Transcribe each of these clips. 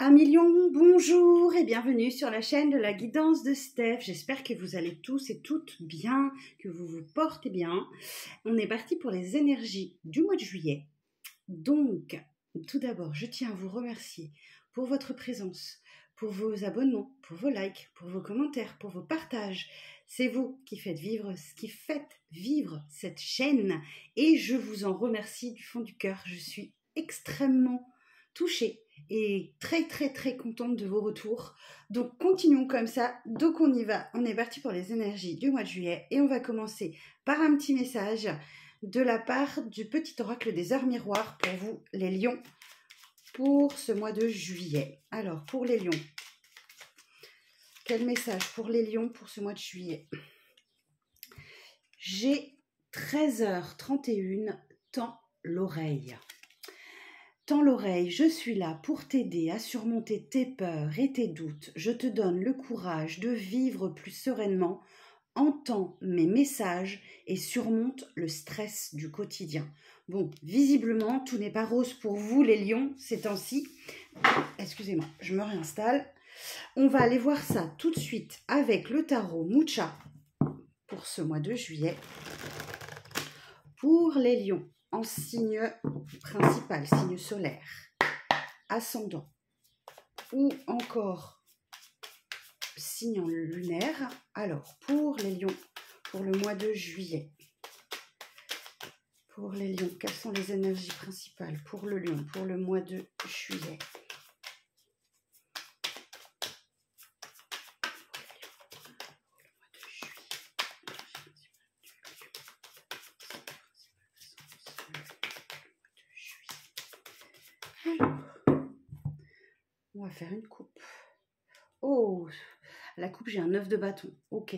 Un million, bonjour et bienvenue sur la chaîne de la guidance de Steph. J'espère que vous allez tous et toutes bien, que vous vous portez bien. On est parti pour les énergies du mois de juillet. Donc, tout d'abord, je tiens à vous remercier pour votre présence, pour vos abonnements, pour vos likes, pour vos commentaires, pour vos partages. C'est vous qui faites vivre cette chaîne et je vous en remercie du fond du cœur. Je suis extrêmement touchée et très contente de vos retours. Donc continuons comme ça. Donc on y va. On est parti pour les énergies du mois de juillet et on va commencer par un petit message de la part du petit oracle des heures miroirs pour vous les lions pour ce mois de juillet. Alors pour les lions, quel message pour les lions pour ce mois de juillet? J'ai 13h31, tends l'oreille. Tends l'oreille, je suis là pour t'aider à surmonter tes peurs et tes doutes. Je te donne le courage de vivre plus sereinement. Entends mes messages et surmonte le stress du quotidien. Bon, visiblement, tout n'est pas rose pour vous les lions ces temps-ci. Excusez-moi, je me réinstalle. On va aller voir ça tout de suite avec le tarot Mucha pour ce mois de juillet. Pour les lions, en signe principal, signe solaire, ascendant ou encore signe lunaire. Alors, pour les lions, pour le mois de juillet, pour les lions, quelles sont les énergies principales pour le lion, pour le mois de juillet? Alors, on va faire une coupe. Oh, la coupe, j'ai un 9 de bâton. Ok.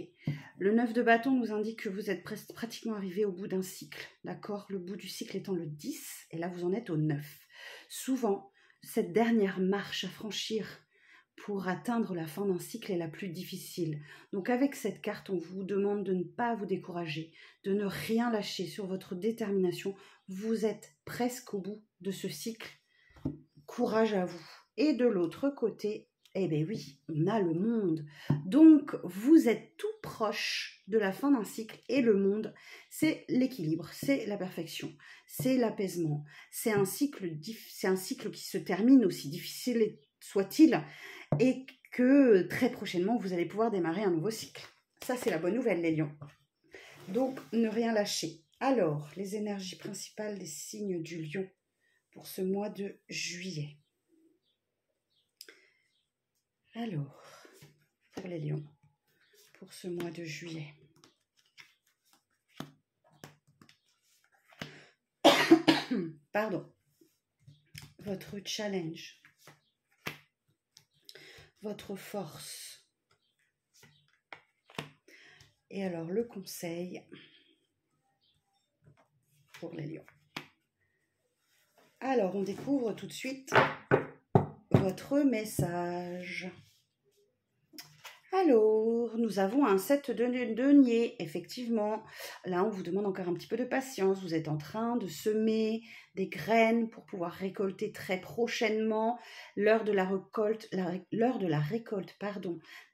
Le 9 de bâton nous indique que vous êtes pratiquement arrivé au bout d'un cycle. D'accord? Le bout du cycle étant le 10, et là, vous en êtes au 9. Souvent, cette dernière marche à franchir pour atteindre la fin d'un cycle est la plus difficile. Donc, avec cette carte, on vous demande de ne pas vous décourager, de ne rien lâcher sur votre détermination. Vous êtes presque au bout de ce cycle. Courage à vous. Et de l'autre côté, eh bien oui, on a le monde. Donc, vous êtes tout proche de la fin d'un cycle. Et le monde, c'est l'équilibre, c'est la perfection, c'est l'apaisement. C'est un cycle qui se termine, aussi difficile soit-il, et que très prochainement, vous allez pouvoir démarrer un nouveau cycle. Ça, c'est la bonne nouvelle, les lions. Donc, ne rien lâcher. Alors, les énergies principales des signes du lion pour ce mois de juillet. Alors, pour les lions, pour ce mois de juillet. Pardon. Votre challenge, votre force. Et alors, le conseil pour les lions. Alors, on découvre tout de suite votre message. Alors, nous avons un 7 de denier, effectivement. Là, on vous demande encore un petit peu de patience. Vous êtes en train de semer des graines pour pouvoir récolter très prochainement. L'heure de la récolte,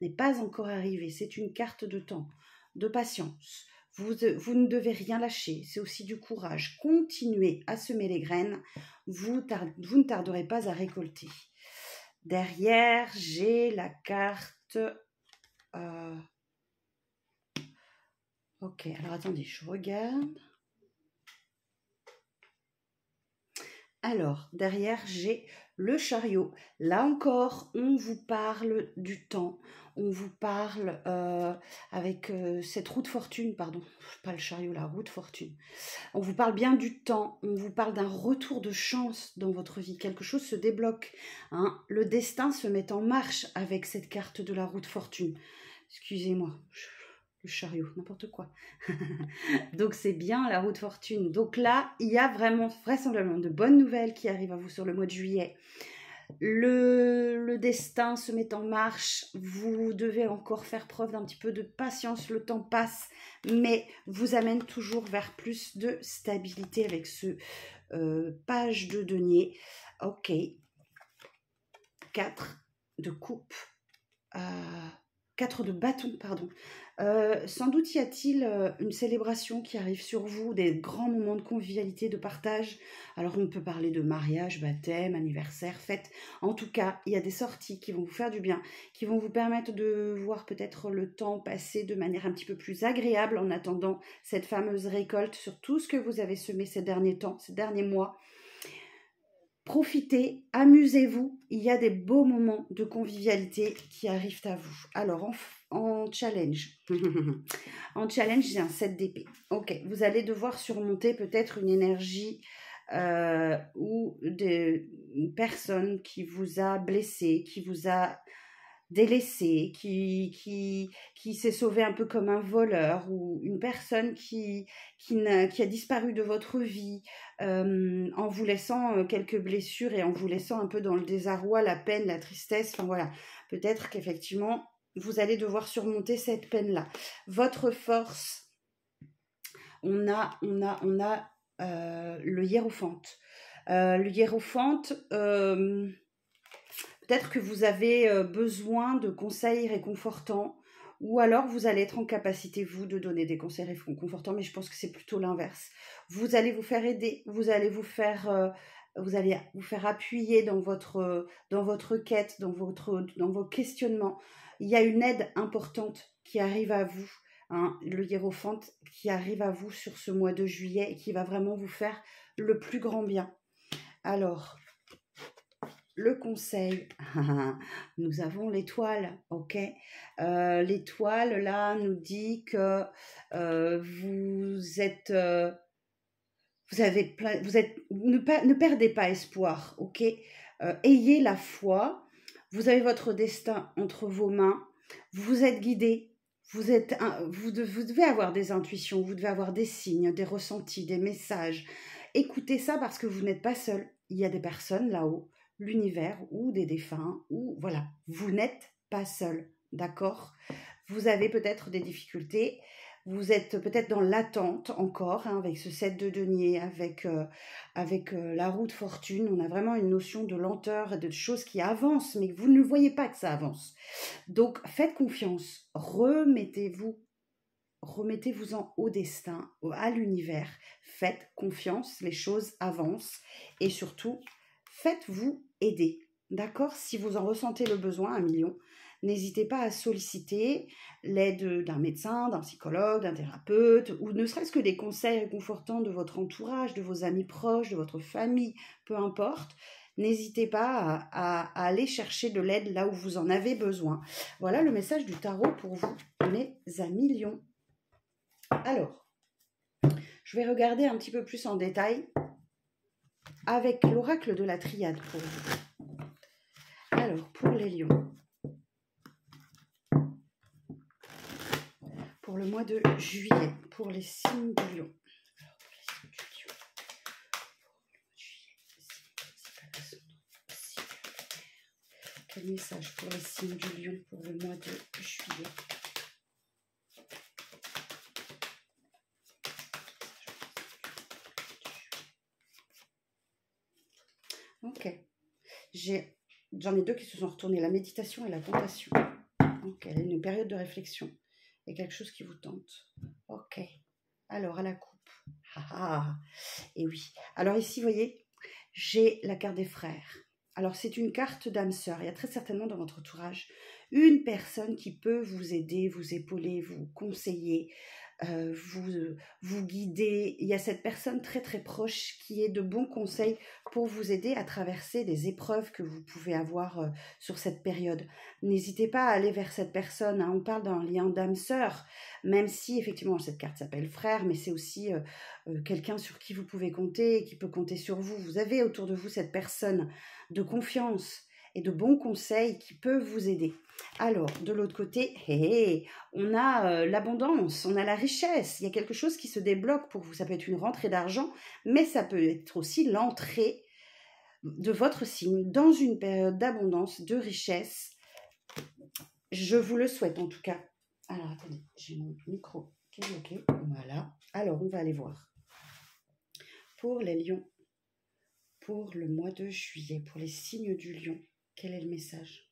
n'est pas encore arrivée. C'est une carte de temps, de patience. Vous ne devez rien lâcher, c'est aussi du courage. Continuez à semer les graines, vous ne tarderez pas à récolter. Derrière, j'ai la carte... Ok, alors attendez, je regarde. Alors, derrière, j'ai le chariot. Là encore, on vous parle du temps. On vous parle avec cette roue de fortune, pardon, pas le chariot, la roue de fortune. On vous parle bien du temps, on vous parle d'un retour de chance dans votre vie. Quelque chose se débloque. Hein. Le destin se met en marche avec cette carte de la roue de fortune. Excusez-moi, le chariot, n'importe quoi. Donc c'est bien la roue de fortune. Donc là, il y a vraiment vraisemblablement de bonnes nouvelles qui arrivent à vous sur le mois de juillet. Le destin se met en marche, vous devez encore faire preuve d'un petit peu de patience, le temps passe, mais vous amène toujours vers plus de stabilité avec ce page de denier. Ok. 4 de coupe. 4 de bâton, pardon. Sans doute y a-t-il une célébration qui arrive sur vous, des grands moments de convivialité, de partage. Alors on peut parler de mariage, baptême, anniversaire, fête. En tout cas, il y a des sorties qui vont vous faire du bien, qui vont vous permettre de voir peut-être le temps passer de manière un petit peu plus agréable en attendant cette fameuse récolte sur tout ce que vous avez semé ces derniers temps, ces derniers mois. Profitez, amusez-vous, il y a des beaux moments de convivialité qui arrivent à vous. Alors, en challenge, en challenge, j'ai un 7 d'épée. Ok, vous allez devoir surmonter peut-être une énergie ou une personne qui vous a blessé, qui vous a délaissé, qui s'est sauvé un peu comme un voleur, ou une personne qui a disparu de votre vie en vous laissant quelques blessures et en vous laissant un peu dans le désarroi, la peine, la tristesse. Enfin voilà, peut-être qu'effectivement, vous allez devoir surmonter cette peine-là. Votre force, on a le hiérophante. Le hiérophante... peut-être que vous avez besoin de conseils réconfortants ou alors vous allez être en capacité, vous, de donner des conseils réconfortants, mais je pense que c'est plutôt l'inverse. Vous allez vous faire aider, vous allez vous faire appuyer dans votre quête, dans vos questionnements. Il y a une aide importante qui arrive à vous, hein, le hiérophante qui arrive à vous sur ce mois de juillet et qui va vraiment vous faire le plus grand bien. Alors... le conseil, nous avons l'étoile, ok. L'étoile, là, nous dit que ne perdez pas espoir, ok. Ayez la foi, vous avez votre destin entre vos mains, vous êtes guidé, vous devez avoir des intuitions, vous devez avoir des signes, des ressentis, des messages. Écoutez ça parce que vous n'êtes pas seul, il y a des personnes là-haut, l'univers ou des défunts, ou voilà, vous n'êtes pas seul, d'accord? Vous avez peut-être des difficultés, vous êtes peut-être dans l'attente encore, hein, avec ce 7 de denier, avec la roue de fortune. On a vraiment une notion de lenteur et de choses qui avancent, mais vous ne voyez pas que ça avance. Donc faites confiance, remettez-vous-en au destin, à l'univers, faites confiance, les choses avancent et surtout, faites-vous aider, d'accord? Si vous en ressentez le besoin, 1 million, n'hésitez pas à solliciter l'aide d'un médecin, d'un psychologue, d'un thérapeute, ou ne serait-ce que des conseils réconfortants de votre entourage, de vos amis proches, de votre famille, peu importe. N'hésitez pas à aller chercher de l'aide là où vous en avez besoin. Voilà le message du tarot pour vous, mes amis lions. Alors, je vais regarder un petit peu plus en détail avec l'oracle de la triade pour vous. Alors, pour les lions, pour le mois de juillet, pour les signes du lion. Quel message pour les signes du lion pour le mois de juillet? Ok. J'en ai deux qui se sont retournés, la méditation et la tentation. Ok, elle est une période de réflexion. Il y a quelque chose qui vous tente. Ok. Alors, à la coupe. Et oui. Alors ici, vous voyez, j'ai la carte des frères. Alors, c'est une carte d'âme sœur. Il y a très certainement dans votre entourage une personne qui peut vous aider, vous épauler, vous conseiller, vous guider. Il y a cette personne très très proche qui est de bons conseils pour vous aider à traverser les épreuves que vous pouvez avoir sur cette période. N'hésitez pas à aller vers cette personne, hein. On parle d'un lien d'âme sœur, même si effectivement cette carte s'appelle frère, mais c'est aussi quelqu'un sur qui vous pouvez compter, qui peut compter sur vous. Vous avez autour de vous cette personne de confiance et de bons conseils qui peuvent vous aider. Alors, de l'autre côté, on a l'abondance, on a la richesse. Il y a quelque chose qui se débloque pour vous. Ça peut être une rentrée d'argent, mais ça peut être aussi l'entrée de votre signe dans une période d'abondance, de richesse. Je vous le souhaite en tout cas. Alors, attendez, j'ai mon micro qui est bloqué. Voilà. Alors, on va aller voir. Pour les lions, pour le mois de juillet, pour les signes du lion, Quel est le message?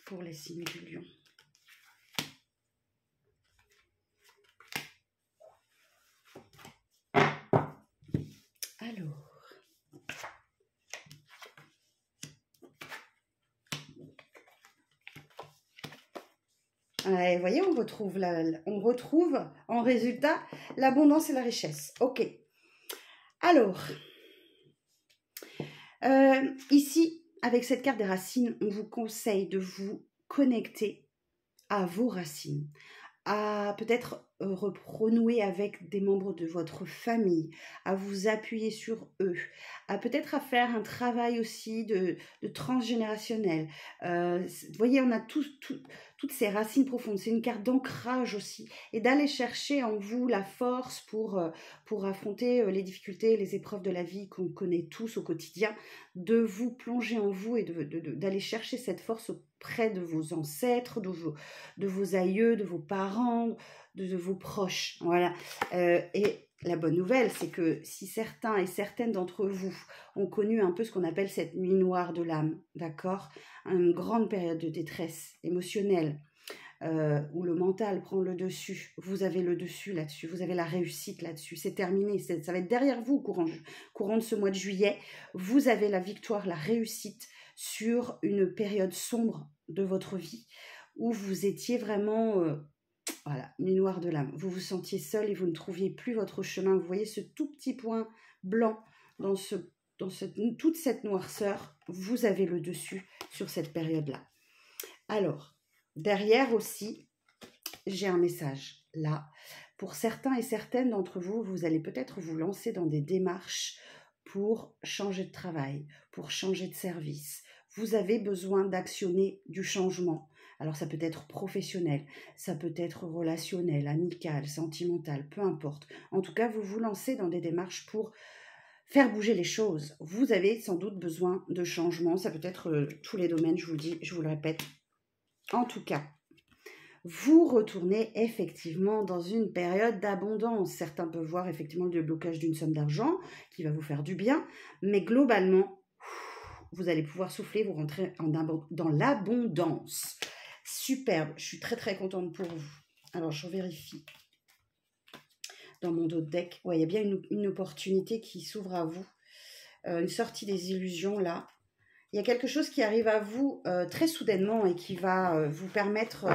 Pour les signes du lion. Alors. Vous voyez, on retrouve en résultat l'abondance et la richesse. Ok. Alors, ici, avec cette carte des racines, on vous conseille de vous connecter à vos racines, à peut-être renouer avec des membres de votre famille, à vous appuyer sur eux, à peut-être à faire un travail aussi de transgénérationnel. Vous voyez, on a toutes ces racines profondes. C'est une carte d'ancrage aussi, et d'aller chercher en vous la force pour affronter les difficultés, les épreuves de la vie qu'on connaît tous au quotidien, de vous plonger en vous et d'aller chercher cette force auprès de vos ancêtres, de vos aïeux, de vos parents, de vos proches. Voilà. Et la bonne nouvelle, c'est que si certains et certaines d'entre vous ont connu un peu ce qu'on appelle cette nuit noire de l'âme, d'accord, une grande période de détresse émotionnelle, où le mental prend le dessus, vous avez le dessus là-dessus, vous avez la réussite là-dessus, c'est terminé, ça va être derrière vous courant de ce mois de juillet, vous avez la victoire, la réussite sur une période sombre de votre vie, où vous étiez vraiment... voilà, nuit noire de l'âme. Vous vous sentiez seul et vous ne trouviez plus votre chemin. Vous voyez ce tout petit point blanc dans toute cette noirceur. Vous avez le dessus sur cette période-là. Alors, derrière aussi, j'ai un message là. Pour certains et certaines d'entre vous, vous allez peut-être vous lancer dans des démarches pour changer de travail, pour changer de service. Vous avez besoin d'actionner du changement. Alors ça peut être professionnel, ça peut être relationnel, amical, sentimental, peu importe. En tout cas, vous vous lancez dans des démarches pour faire bouger les choses. Vous avez sans doute besoin de changement, ça peut être tous les domaines, je vous le dis, je vous le répète. En tout cas, vous retournez effectivement dans une période d'abondance. Certains peuvent voir effectivement le déblocage d'une somme d'argent qui va vous faire du bien, mais globalement, vous allez pouvoir souffler, vous rentrez dans l'abondance. Superbe, je suis très très contente pour vous. Alors je vérifie dans mon dos de deck. Ouais, il y a bien une opportunité qui s'ouvre à vous, une sortie des illusions là. Il y a quelque chose qui arrive à vous très soudainement et qui va vous permettre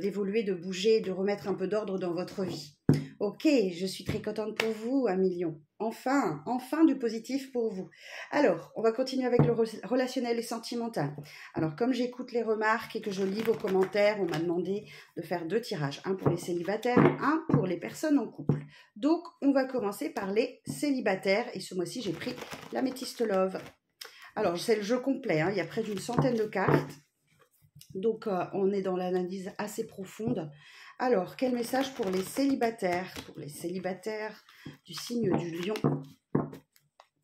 d'évoluer, de bouger, de remettre un peu d'ordre dans votre vie. Ok, je suis très contente pour vous, 1 million. Enfin du positif pour vous. Alors, on va continuer avec le relationnel et sentimental. Alors, comme j'écoute les remarques et que je lis vos commentaires, on m'a demandé de faire 2 tirages. Un pour les célibataires, un pour les personnes en couple. Donc, on va commencer par les célibataires. Et ce mois-ci, j'ai pris l'Améthyste Love. Alors, c'est le jeu complet, hein. Il y a près d'une centaine de cartes. Donc, on est dans l'analyse assez profonde. Alors, quel message pour les célibataires? Pour les célibataires du signe du lion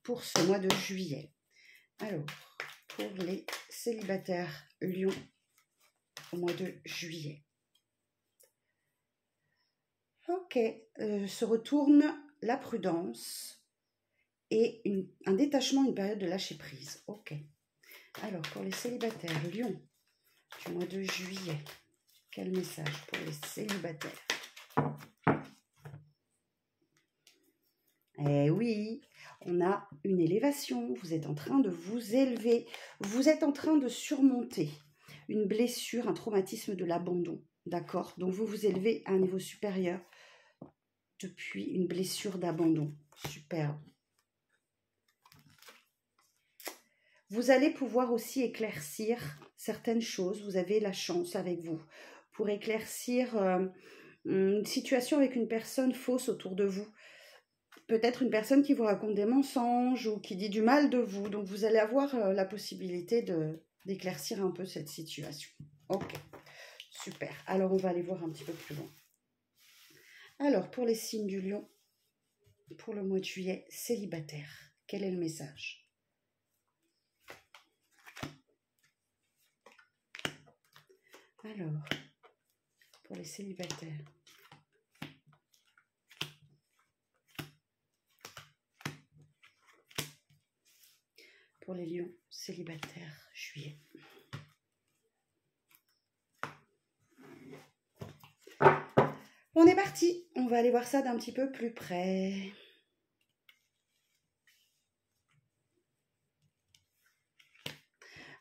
pour ce mois de juillet. Alors, pour les célibataires lion au mois de juillet. Ok, se retourne la prudence et un détachement, une période de lâcher prise. Ok. Alors, pour les célibataires lion du mois de juillet, quel message pour les célibataires? Eh oui, on a une élévation, vous êtes en train de vous élever, vous êtes en train de surmonter une blessure, un traumatisme de l'abandon, d'accord? Donc vous vous élevez à un niveau supérieur depuis une blessure d'abandon, superbe. Vous allez pouvoir aussi éclaircir certaines choses, vous avez la chance avec vous pour éclaircir une situation avec une personne fausse autour de vous. Peut-être une personne qui vous raconte des mensonges ou qui dit du mal de vous. Donc, vous allez avoir la possibilité d'éclaircir un peu cette situation. Ok, super. Alors, on va aller voir un petit peu plus loin. Alors, pour les signes du lion, pour le mois de juillet, célibataire, quel est le message? Alors, pour les célibataires. pour les lions célibataires, juillet. On est parti, on va aller voir ça d'un petit peu plus près.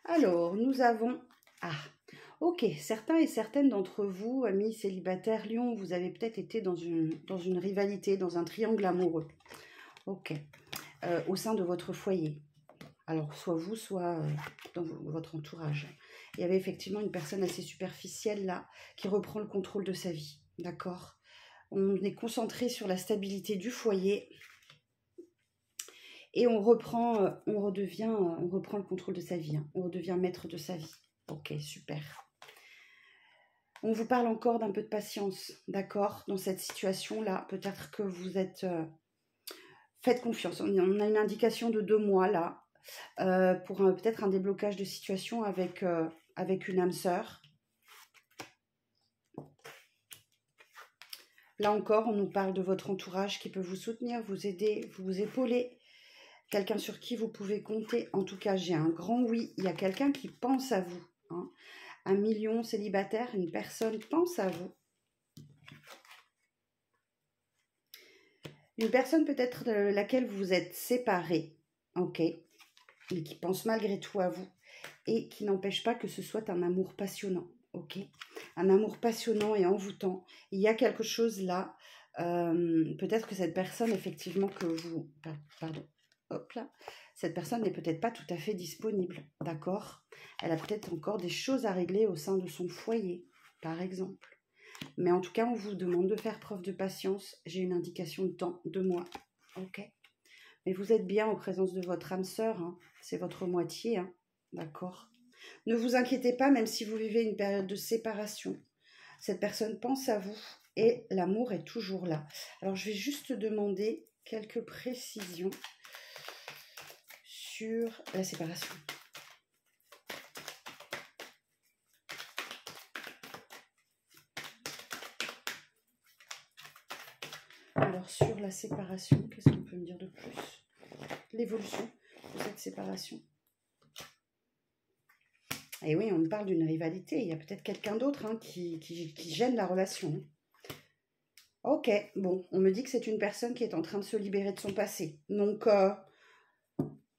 Alors, nous avons... Ah, ok, certains et certaines d'entre vous, amis célibataires Lion, vous avez peut-être été dans une rivalité, dans un triangle amoureux. Ok, au sein de votre foyer. Alors, soit vous, soit dans votre entourage. Il y avait effectivement une personne assez superficielle là, qui reprend le contrôle de sa vie. D'accord? On est concentré sur la stabilité du foyer. Et on reprend le contrôle de sa vie. Hein. On redevient maître de sa vie. Ok, super. On vous parle encore d'un peu de patience, d'accord? Dans cette situation-là, peut-être que vous êtes... faites confiance. On a une indication de 2 mois là, pour peut-être un déblocage de situation avec une âme sœur. Là encore, on nous parle de votre entourage qui peut vous soutenir, vous aider, vous épauler. Quelqu'un sur qui vous pouvez compter. En tout cas, j'ai un grand oui. Il y a quelqu'un qui pense à vous. Hein. 1 million célibataire, une personne pense à vous. Une personne peut-être de laquelle vous vous êtes séparés. Ok. Mais qui pense malgré tout à vous. Et qui n'empêche pas que ce soit un amour passionnant. Ok. Un amour passionnant et envoûtant. Il y a quelque chose là. Peut-être que cette personne, effectivement, que vous... Pardon. Hop là. Cette personne n'est peut-être pas tout à fait disponible, d'accord? Elle a peut-être encore des choses à régler au sein de son foyer, par exemple. Mais en tout cas, on vous demande de faire preuve de patience. J'ai une indication de temps, 2 mois, ok? Mais vous êtes bien en présence de votre âme sœur, hein. C'est votre moitié, hein. D'accord? Ne vous inquiétez pas, même si vous vivez une période de séparation. Cette personne pense à vous et l'amour est toujours là. Alors, je vais juste demander quelques précisions sur la séparation. Alors, sur la séparation, qu'est-ce qu'on peut me dire de plus? L'évolution de cette séparation. Et oui, on me parle d'une rivalité. Il y a peut-être quelqu'un d'autre hein, qui gêne la relation. Ok, bon, on me dit que c'est une personne qui est en train de se libérer de son passé. Donc,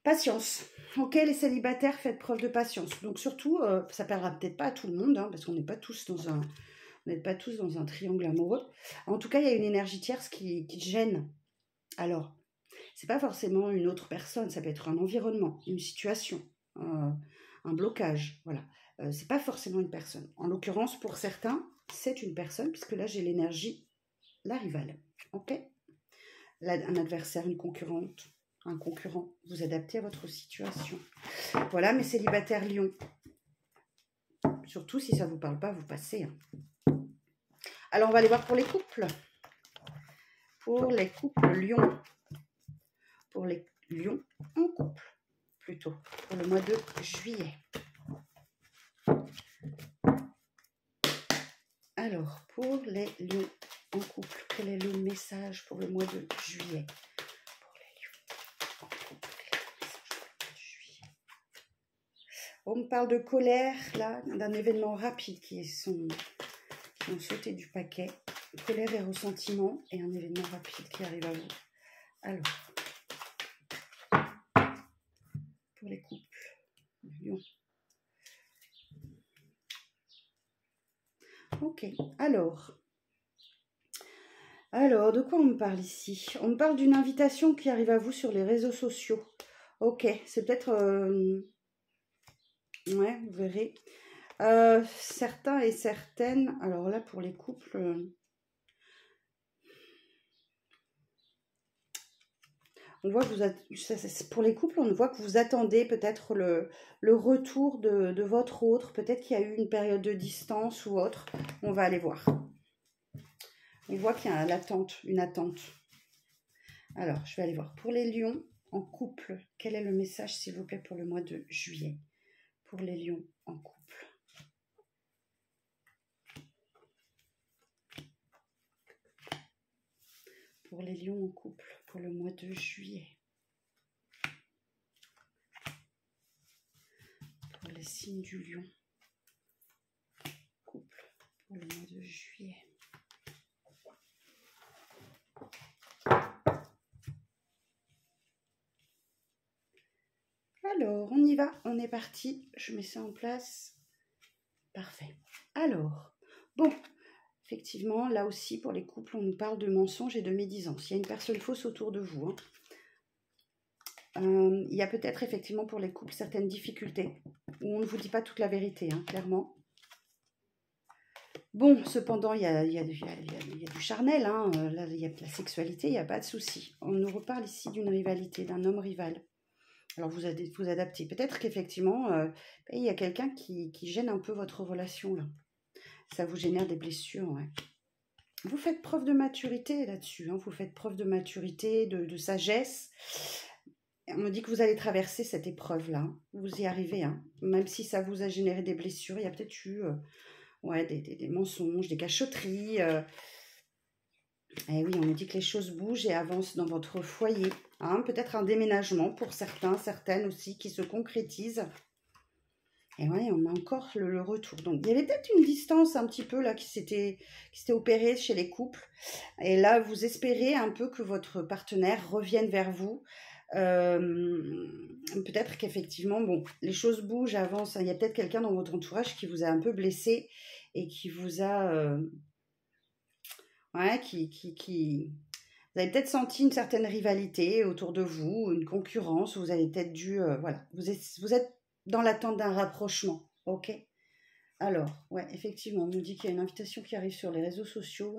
patience. Ok, les célibataires, faites preuve de patience. Donc surtout, ça ne plaira peut-être pas à tout le monde, hein, parce qu'on n'est pas tous dans un... Vous n'êtes pas tous dans un triangle amoureux. En tout cas, il y a une énergie tierce qui gêne. Alors, c'est pas forcément une autre personne, ça peut être un environnement, une situation, un blocage, voilà. C'est pas forcément une personne. En l'occurrence, pour certains, c'est une personne, puisque là, j'ai l'énergie, la rivale. Ok? Là, un adversaire, une concurrente, un concurrent. Vous adaptez à votre situation. Voilà, mes célibataires lions. Surtout si ça ne vous parle pas, vous passez. Hein. Alors, on va aller voir pour les couples. Pour les couples lions. Pour les lions en couple, plutôt, pour le mois de juillet. Alors, pour les lions en couple, quel est le message pour le mois de juillet? Pour les lions en couple, quel est le message pour le mois de juillet? On me parle de colère, là, d'un événement rapide qui ont sauté du paquet. Colère et ressentiment, et un événement rapide qui arrive à vous. Alors, pour les couples, lions. Ok, alors, de quoi on me parle ici? On me parle d'une invitation qui arrive à vous sur les réseaux sociaux. Ok, c'est peut-être... ouais, vous verrez. Certains et certaines... Alors là, pour les couples... on voit que vous pour les couples, on voit que vous attendez peut-être le retour de votre autre. Peut-être qu'il y a eu une période de distance ou autre. On va aller voir. On voit qu'il y a une attente. Alors, je vais aller voir. Pour les lions en couple, quel est le message, s'il vous plaît, pour le mois de juillet? Pour les lions en couple. Pour les lions en couple, pour le mois de juillet. les signes du lion. Couple pour le mois de juillet. Alors, on y va, on est parti. Je mets ça en place. Parfait. Alors, bon, effectivement, là aussi, pour les couples, on nous parle de mensonges et de médisance. Il y a une personne fausse autour de vous. Hein. Il y a peut-être, effectivement, pour les couples, certaines difficultés où on ne vous dit pas toute la vérité, hein, clairement. Bon, cependant, il y a du charnel, hein. Là, il y a de la sexualité, il n'y a pas de souci. On nous reparle ici d'une rivalité, d'un homme rival. Alors, vous adaptez. Peut-être qu'effectivement, il y a quelqu'un qui gêne un peu votre relation, là. Ça vous génère des blessures, ouais. Vous faites preuve de maturité là-dessus, hein. Vous faites preuve de maturité, de sagesse. On me dit que vous allez traverser cette épreuve-là. Vous y arrivez, hein. Même si ça vous a généré des blessures, il y a peut-être eu ouais, des mensonges, des cachotteries. Eh oui, on me dit que les choses bougent et avancent dans votre foyer. Hein. Peut-être un déménagement pour certains, certaines aussi, qui se concrétise. Et ouais, on a encore le retour. Donc, il y avait peut-être une distance un petit peu là qui s'était opérée chez les couples. Et là, vous espérez un peu que votre partenaire revienne vers vous. Peut-être qu'effectivement, bon, les choses bougent, avancent. Il y a peut-être quelqu'un dans votre entourage qui vous a un peu blessé et qui vous a... ouais, vous avez peut-être senti une certaine rivalité autour de vous, une concurrence. Vous avez peut-être dû... voilà, vous êtes dans l'attente d'un rapprochement, ok? Alors, ouais, effectivement, on nous dit qu'il y a une invitation qui arrive sur les réseaux sociaux.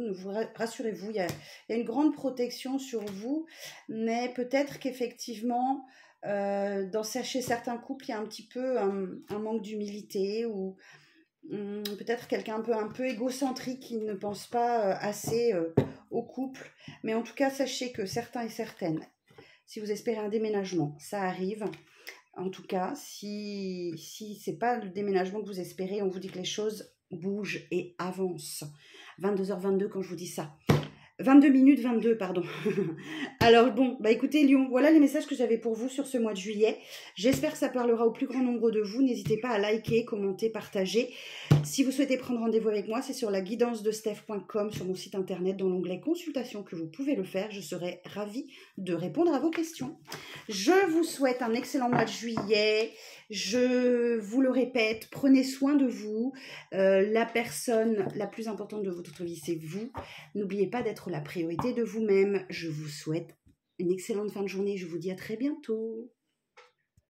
Rassurez-vous, il y a une grande protection sur vous, mais peut-être qu'effectivement, chez certains couples, il y a un petit peu un manque d'humilité ou peut-être quelqu'un un peu égocentrique qui ne pense pas assez au couple. Mais en tout cas, sachez que certains et certaines, si vous espérez un déménagement, ça arrive. En tout cas, si ce n'est pas le déménagement que vous espérez, on vous dit que les choses bougent et avancent. 22h22 quand je vous dis ça. 22 minutes 22, pardon. Alors bon, bah écoutez Lion, voilà les messages que j'avais pour vous sur ce mois de juillet. J'espère que ça parlera au plus grand nombre de vous. N'hésitez pas à liker, commenter, partager. Si vous souhaitez prendre rendez-vous avec moi, c'est sur laguidancedesteph.com, sur mon site internet, dans l'onglet consultation que vous pouvez le faire. Je serai ravie de répondre à vos questions. Je vous souhaite un excellent mois de juillet. Je vous le répète, prenez soin de vous. La personne la plus importante de votre vie, c'est vous. N'oubliez pas d'être la priorité de vous-même. Je vous souhaite une excellente fin de journée. Je vous dis à très bientôt.